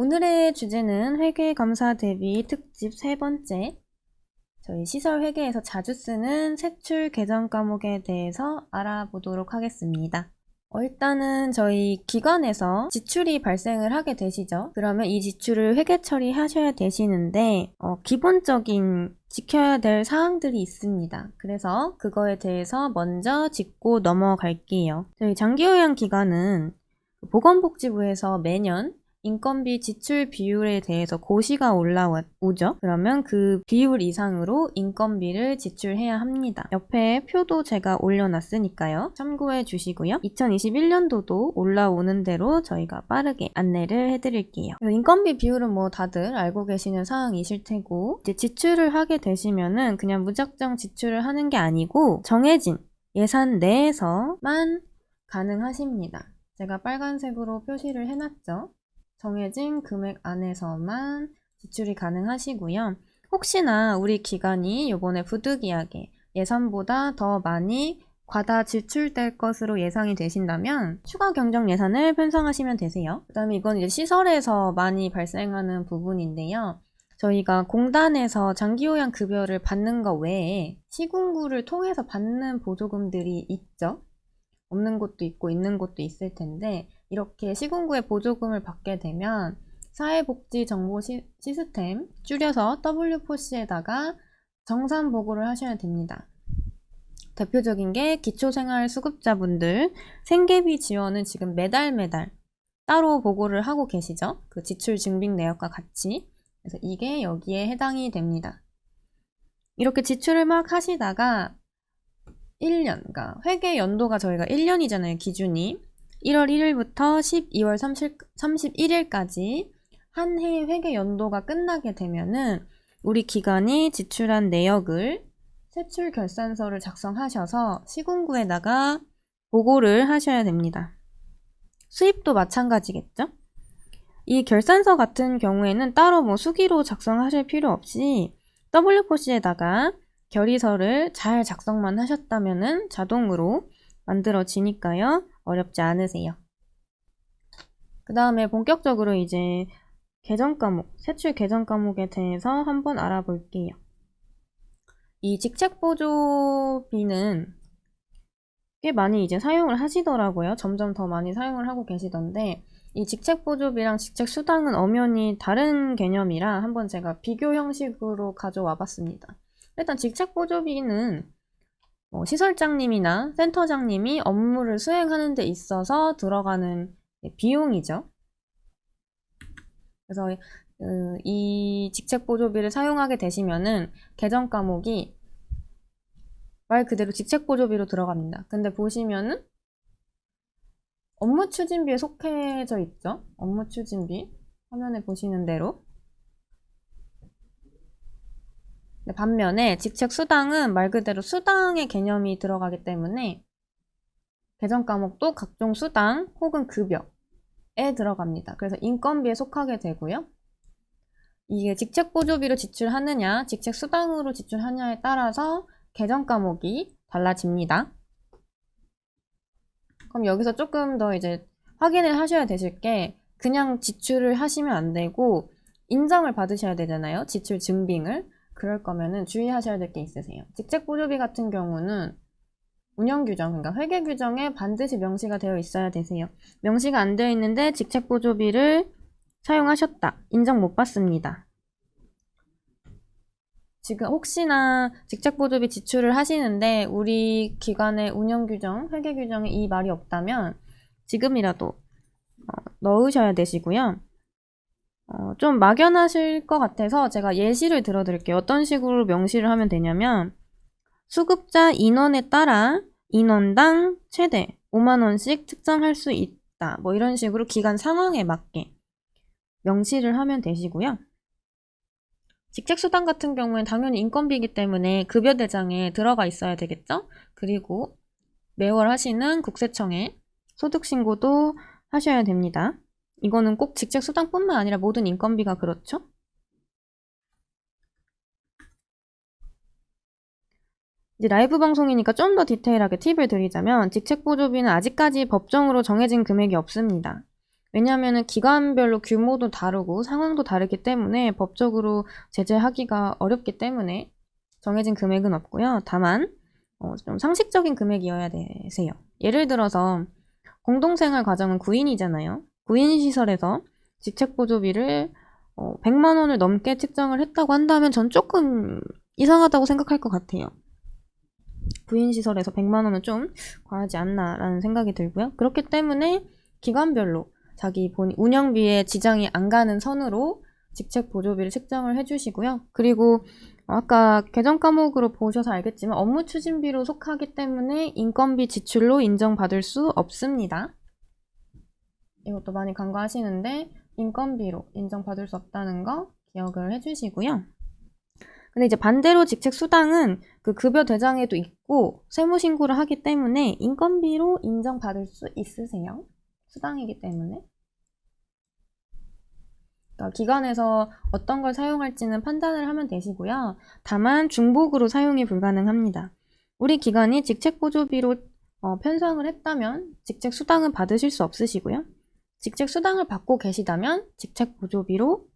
오늘의 주제는 회계감사 대비 특집 세 번째, 저희 시설 회계에서 자주 쓰는 세출 계정 과목에 대해서 알아보도록 하겠습니다. 일단은 저희 기관에서 지출이 발생을 하게 되시죠. 그러면 이 지출을 회계 처리하셔야 되시는데 기본적인 지켜야 될 사항들이 있습니다. 그래서 그거에 대해서 먼저 짚고 넘어갈게요. 저희 장기요양 기관은 보건복지부에서 매년 인건비 지출 비율에 대해서 고시가 올라오죠. 그러면 그 비율 이상으로 인건비를 지출해야 합니다. 옆에 표도 제가 올려놨으니까요. 참고해 주시고요. 2021년도도 올라오는 대로 저희가 빠르게 안내를 해드릴게요. 인건비 비율은 뭐 다들 알고 계시는 사항이실 테고, 이제 지출을 하게 되시면은 그냥 무작정 지출을 하는 게 아니고 정해진 예산 내에서만 가능하십니다. 제가 빨간색으로 표시를 해놨죠. 정해진 금액 안에서만 지출이 가능하시고요. 혹시나 우리 기관이 이번에 부득이하게 예산보다 더 많이 과다 지출될 것으로 예상이 되신다면 추가 경정 예산을 편성하시면 되세요. 그 다음에 이건 이제 시설에서 많이 발생하는 부분인데요. 저희가 공단에서 장기요양 급여를 받는 것 외에 시군구를 통해서 받는 보조금들이 있죠. 없는 곳도 있고 있는 곳도 있을 텐데, 이렇게 시군구의 보조금을 받게 되면 사회복지정보 시스템, 줄여서 W4C에다가 정산 보고를 하셔야 됩니다. 대표적인 게 기초생활수급자분들 생계비 지원은 지금 매달 따로 보고를 하고 계시죠. 그 지출 증빙 내역과 같이. 그래서 이게 여기에 해당이 됩니다. 이렇게 지출을 막 하시다가 1년, 그러니까 회계 연도가 저희가 1년이잖아요, 기준이. 1월 1일부터 12월 31일까지 한 해의 회계 연도가 끝나게 되면은 우리 기관이 지출한 내역을 세출 결산서를 작성하셔서 시군구에다가 보고를 하셔야 됩니다. 수입도 마찬가지겠죠? 이 결산서 같은 경우에는 따로 뭐 수기로 작성하실 필요 없이 W4C에다가 결의서를 잘 작성만 하셨다면은 자동으로 만들어지니까요. 어렵지 않으세요. 그 다음에 본격적으로 이제 계정 과목, 세출 계정 과목에 대해서 한번 알아볼게요. 이 직책보조비는 꽤 많이 이제 사용을 하시더라고요. 점점 더 많이 사용을 하고 계시던데, 이 직책보조비랑 직책수당은 엄연히 다른 개념이라 한번 제가 비교 형식으로 가져와 봤습니다. 일단 직책보조비는 시설장님이나 센터장님이 업무를 수행하는 데 있어서 들어가는 비용이죠. 그래서 이 직책보조비를 사용하게 되시면은 계정 과목이 말 그대로 직책보조비로 들어갑니다. 근데 보시면은 업무추진비에 속해져 있죠. 업무추진비 화면에 보시는 대로. 반면에 직책수당은 말 그대로 수당의 개념이 들어가기 때문에 계정 과목도 각종 수당 혹은 급여에 들어갑니다. 그래서 인건비에 속하게 되고요. 이게 직책보조비로 지출하느냐, 직책수당으로 지출하느냐에 따라서 계정 과목이 달라집니다. 그럼 여기서 조금 더 이제 확인을 하셔야 되실 게, 그냥 지출을 하시면 안 되고 인정을 받으셔야 되잖아요. 지출 증빙을. 그럴 거면은 주의하셔야 될 게 있으세요. 직책보조비 같은 경우는 운영규정, 그러니까 회계규정에 반드시 명시가 되어 있어야 되세요. 명시가 안 되어 있는데 직책보조비를 사용하셨다. 인정 못 받습니다. 지금 혹시나 직책보조비 지출을 하시는데 우리 기관의 운영규정, 회계규정에 이 말이 없다면 지금이라도 넣으셔야 되시고요. 좀 막연하실 것 같아서 제가 예시를 들어드릴게요. 어떤 식으로 명시를 하면 되냐면, 수급자 인원에 따라 인원당 최대 5만원씩 측정할 수 있다. 뭐 이런 식으로 기간 상황에 맞게 명시를 하면 되시고요. 직책수당 같은 경우엔 당연히 인건비이기 때문에 급여대장에 들어가 있어야 되겠죠? 그리고 매월 하시는 국세청에 소득신고도 하셔야 됩니다. 이거는 꼭 직책수당뿐만 아니라 모든 인건비가 그렇죠? 이제 라이브 방송이니까 좀 더 디테일하게 팁을 드리자면, 직책보조비는 아직까지 법정으로 정해진 금액이 없습니다. 왜냐하면 기관별로 규모도 다르고 상황도 다르기 때문에 법적으로 제재하기가 어렵기 때문에 정해진 금액은 없고요. 다만 좀 상식적인 금액이어야 되세요. 예를 들어서 공동생활 과정은 9인이잖아요. 9인 시설에서 직책보조비를 100만 원을 넘게 책정을 했다고 한다면 전 조금 이상하다고 생각할 것 같아요. 9인 시설에서 100만 원은 좀 과하지 않나라는 생각이 들고요. 그렇기 때문에 기관별로 자기 본 운영비에 지장이 안 가는 선으로 직책보조비를 책정을 해주시고요. 그리고 아까 개정 과목으로 보셔서 알겠지만 업무 추진비로 속하기 때문에 인건비 지출로 인정받을 수 없습니다. 이것도 많이 간과하시는데 인건비로 인정받을 수 없다는 거 기억을 해주시고요. 근데 이제 반대로 직책 수당은 그 급여 대장에도 있고 세무신고를 하기 때문에 인건비로 인정받을 수 있으세요. 수당이기 때문에. 그러니까 기관에서 어떤 걸 사용할지는 판단을 하면 되시고요. 다만 중복으로 사용이 불가능합니다. 우리 기관이 직책보조비로 편성을 했다면 직책 수당은 받으실 수 없으시고요. 직책 수당을 받고 계시다면 직책보조비로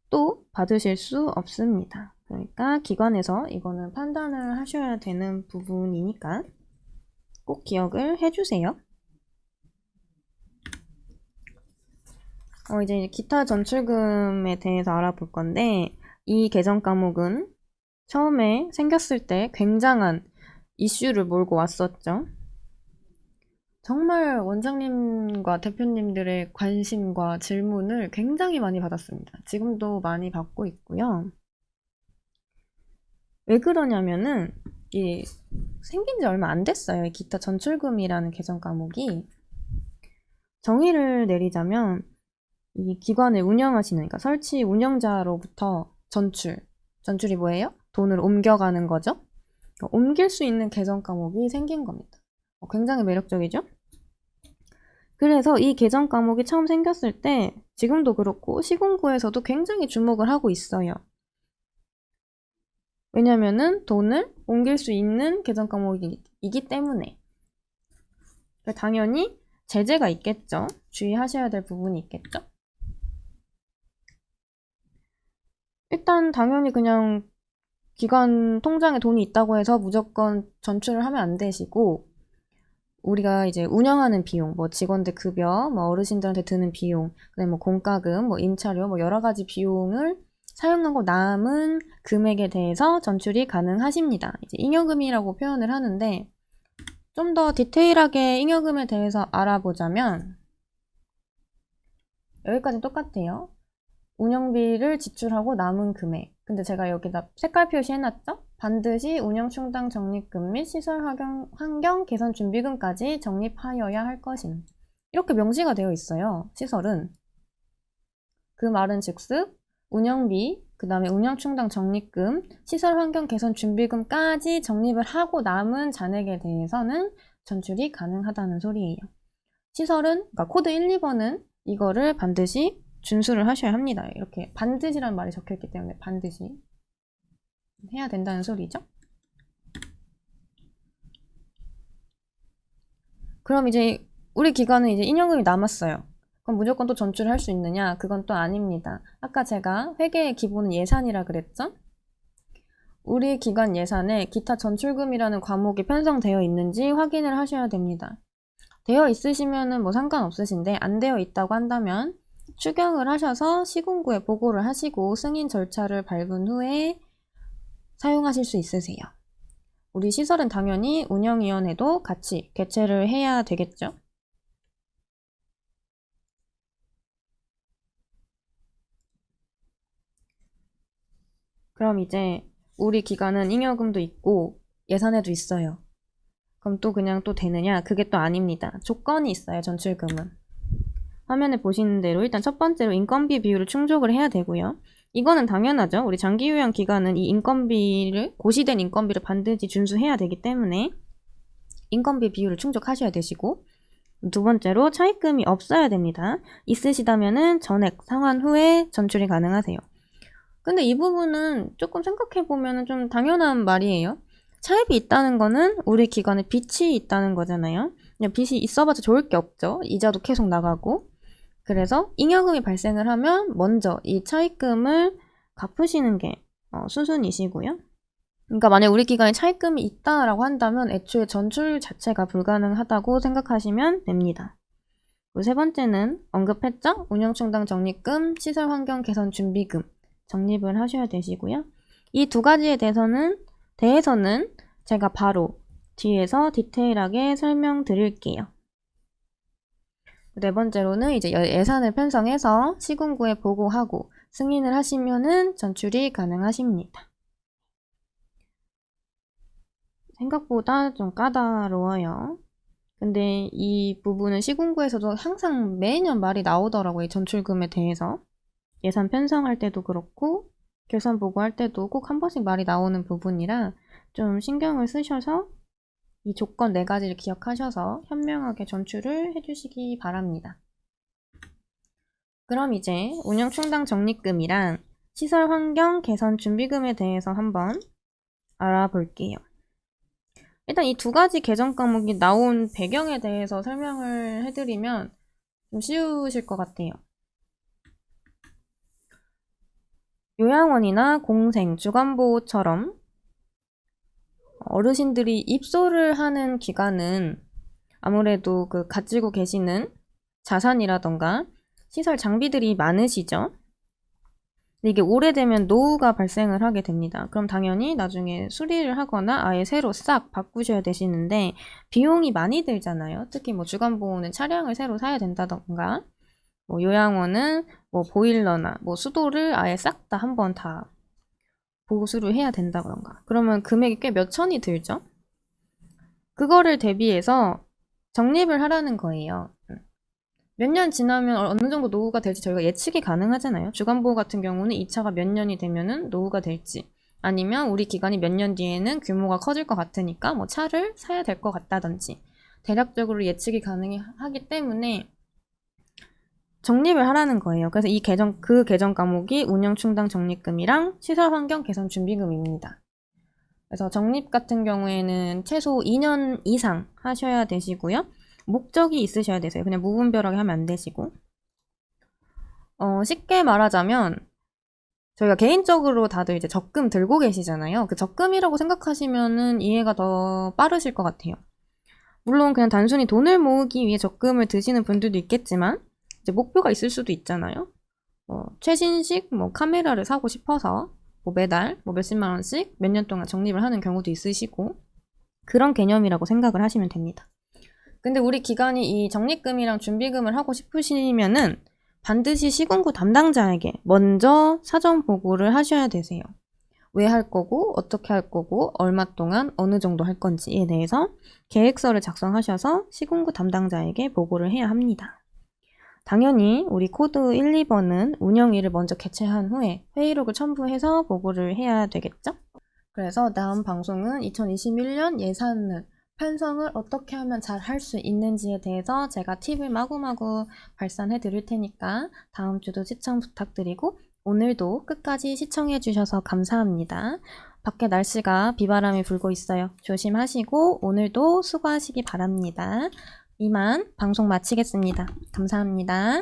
또 받으실 수 없습니다. 그러니까 기관에서 이거는 판단을 하셔야 되는 부분이니까 꼭 기억을 해주세요. 이제 기타 전출금에 대해서 알아볼 건데 이 개정 과목은 처음에 생겼을 때 굉장한 이슈를 몰고 왔었죠. 정말 원장님과 대표님들의 관심과 질문을 굉장히 많이 받았습니다. 지금도 많이 받고 있고요. 왜 그러냐면은 이 생긴 지 얼마 안 됐어요. 이 기타 전출금이라는 개정 과목이. 정의를 내리자면 이 기관을 운영하시는, 그러니까 설치 운영자로부터 전출이 뭐예요? 돈을 옮겨가는 거죠. 그러니까 옮길 수 있는 개정 과목이 생긴 겁니다. 굉장히 매력적이죠? 그래서 이 개정 과목이 처음 생겼을 때 지금도 그렇고 시공부에서도 굉장히 주목을 하고 있어요. 왜냐면은 돈을 옮길 수 있는 개정 과목이기 때문에. 당연히 제재가 있겠죠. 주의하셔야 될 부분이 있겠죠. 일단 당연히 그냥 기관 통장에 돈이 있다고 해서 무조건 전출을 하면 안 되시고, 우리가 이제 운영하는 비용, 뭐 직원들 급여, 뭐 어르신들한테 드는 비용, 그다음에 뭐 공과금, 뭐 임차료, 뭐 여러 가지 비용을 사용하고 남은 금액에 대해서 전출이 가능하십니다. 이제 잉여금이라고 표현을 하는데 좀 더 디테일하게 잉여금에 대해서 알아보자면 여기까지는 똑같아요. 운영비를 지출하고 남은 금액. 근데 제가 여기다 색깔 표시해놨죠? 반드시 운영충당 적립금 및 시설 환경 개선 준비금까지 적립하여야 할 것임. 이렇게 명시가 되어 있어요. 시설은. 그 말은 즉슨 운영비, 그 다음에 운영충당 적립금, 시설 환경 개선 준비금까지 적립을 하고 남은 잔액에 대해서는 전출이 가능하다는 소리예요. 시설은, 그러니까 코드 1, 2번은 이거를 반드시 준수를 하셔야 합니다. 이렇게 반드시라는 말이 적혀있기 때문에 반드시 해야 된다는 소리죠. 그럼 이제 우리 기관은 이제 잉여금이 남았어요. 그럼 무조건 또 전출을 할 수 있느냐? 그건 또 아닙니다. 아까 제가 회계의 기본은 예산이라 그랬죠? 우리 기관 예산에 기타 전출금이라는 과목이 편성되어 있는지 확인을 하셔야 됩니다. 되어 있으시면은 뭐 상관없으신데 안 되어 있다고 한다면 추경을 하셔서 시군구에 보고를 하시고 승인 절차를 밟은 후에 사용하실 수 있으세요. 우리 시설은 당연히 운영위원회도 같이 개최를 해야 되겠죠. 그럼 이제 우리 기관은 잉여금도 있고 예산에도 있어요. 그럼 또 그냥 또 되느냐? 그게 또 아닙니다. 조건이 있어요, 전출금은. 화면에 보시는 대로 일단 첫 번째로 인건비 비율을 충족을 해야 되고요. 이거는 당연하죠. 우리 장기요양 기관은 이 인건비를, 고시된 인건비를 반드시 준수해야 되기 때문에 인건비 비율을 충족하셔야 되시고, 두 번째로 차입금이 없어야 됩니다. 있으시다면은 전액 상환 후에 전출이 가능하세요. 근데 이 부분은 조금 생각해보면 좀 당연한 말이에요. 차입이 있다는 거는 우리 기관에 빚이 있다는 거잖아요. 그냥 빚이 있어봤자 좋을 게 없죠. 이자도 계속 나가고. 그래서 잉여금이 발생을 하면 먼저 이 차입금을 갚으시는 게 수순이시고요. 그러니까 만약 우리 기관에 차입금이 있다라고 한다면 애초에 전출 자체가 불가능하다고 생각하시면 됩니다. 그리고 세 번째는 언급했죠? 운영충당 적립금, 시설환경 개선 준비금 적립을 하셔야 되시고요. 이 두 가지에 대해서는 제가 바로 뒤에서 디테일하게 설명드릴게요. 네 번째로는 이제 예산을 편성해서 시군구에 보고하고 승인을 하시면은 전출이 가능하십니다. 생각보다 좀 까다로워요. 근데 이 부분은 시군구에서도 항상 매년 말이 나오더라고요. 전출금에 대해서. 예산 편성할 때도 그렇고 결산 보고할 때도 꼭 한 번씩 말이 나오는 부분이라 좀 신경을 쓰셔서 이 조건 4가지를 기억하셔서 현명하게 전출을 해주시기 바랍니다. 그럼 이제 운영충당 적립금이랑 시설환경 개선 준비금에 대해서 한번 알아볼게요. 일단 이 두 가지 개정 과목이 나온 배경에 대해서 설명을 해드리면 좀 쉬우실 것 같아요. 요양원이나 공생, 주간보호처럼 어르신들이 입소를 하는 기간은 아무래도 그 가지고 계시는 자산이라던가 시설 장비들이 많으시죠? 근데 이게 오래되면 노후가 발생을 하게 됩니다. 그럼 당연히 나중에 수리를 하거나 아예 새로 싹 바꾸셔야 되시는데 비용이 많이 들잖아요. 특히 뭐 주간보호는 차량을 새로 사야 된다던가 뭐 요양원은 뭐 보일러나 뭐 수도를 아예 싹 다 한번 다 보수를 해야 된다던가 그러면 금액이 꽤 몇 천이 들죠. 그거를 대비해서 적립을 하라는 거예요. 몇 년 지나면 어느 정도 노후가 될지 저희가 예측이 가능하잖아요. 주간보호 같은 경우는 2차가 몇 년이 되면은 노후가 될지 아니면 우리 기간이 몇 년 뒤에는 규모가 커질 것 같으니까 뭐 차를 사야 될 것 같다든지 대략적으로 예측이 가능하기 때문에 적립을 하라는 거예요. 그래서 그 개정 과목이 운영충당 적립금이랑 시설환경 개선 준비금입니다. 그래서 적립 같은 경우에는 최소 2년 이상 하셔야 되시고요. 목적이 있으셔야 되세요. 그냥 무분별하게 하면 안 되시고. 쉽게 말하자면 저희가 개인적으로 다들 이제 적금 들고 계시잖아요. 그 적금이라고 생각하시면은 이해가 더 빠르실 것 같아요. 물론 그냥 단순히 돈을 모으기 위해 적금을 드시는 분들도 있겠지만 이제 목표가 있을 수도 있잖아요. 최신식 카메라를 사고 싶어서 매달 몇십만 원씩 몇 년 동안 적립을 하는 경우도 있으시고 그런 개념이라고 생각을 하시면 됩니다. 근데 우리 기관이 이 적립금이랑 준비금을 하고 싶으시면은 반드시 시군구 담당자에게 먼저 사전 보고를 하셔야 되세요. 왜 할 거고, 어떻게 할 거고, 얼마 동안 어느 정도 할 건지에 대해서 계획서를 작성하셔서 시군구 담당자에게 보고를 해야 합니다. 당연히 우리 코드 1, 2번은 운영일을 먼저 개최한 후에 회의록을 첨부해서 보고를 해야 되겠죠? 그래서 다음 방송은 2021년 예산을 편성을 어떻게 하면 잘 할 수 있는지에 대해서 제가 팁을 마구마구 발산해 드릴 테니까 다음 주도 시청 부탁드리고 오늘도 끝까지 시청해 주셔서 감사합니다. 밖에 날씨가 비바람이 불고 있어요. 조심하시고 오늘도 수고하시기 바랍니다. 이만 방송 마치겠습니다. 감사합니다.